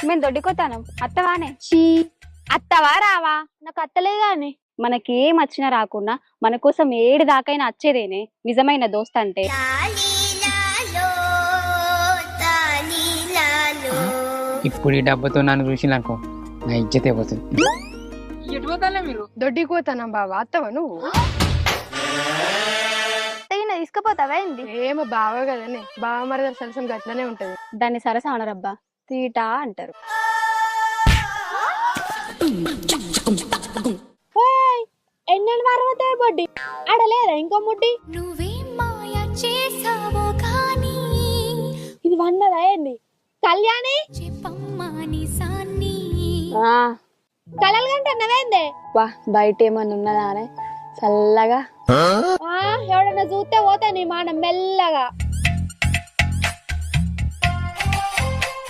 మేము దొడ్డికోతాను అత్తవానే. చీ అత్తవా రావా నాకు అత్తలే గాని. మనకేం వచ్చినా రాకున్నా మన కోసం ఏడు దాకైనా వచ్చేదేనే నిజమైన దోస్త్ అంటే. ఇప్పుడు ఈ డబ్బుతో నన్ను చూసినాకో నా ఇజ్జతే పోతుంది. ఎటు పోతాలే మీరు? దొడ్డికి పోతానా బావా అత్తవా నువ్వు? తగిన తీసుకుపోతావా ఏంది? ఏమో బావ కదనే, బావ మరదలు సరసం గట్లనే ఉంటది. దాన్ని సరస అనరబ్బా, తీట అంటారు. ఎన్నెన్ని వారమవుతాయి బొడ్డి ఆడలేదా ఇంకో ముడ్డి? ఇది వన్నదా ఏంది? కళ్యాణి కలలు గంటన్నవేందే? వా బయట ఏమన్నా ఉన్నదా అనే చల్లగా. ఎవడన్నా చూస్తే పోతా నీ మాట మెల్లగా.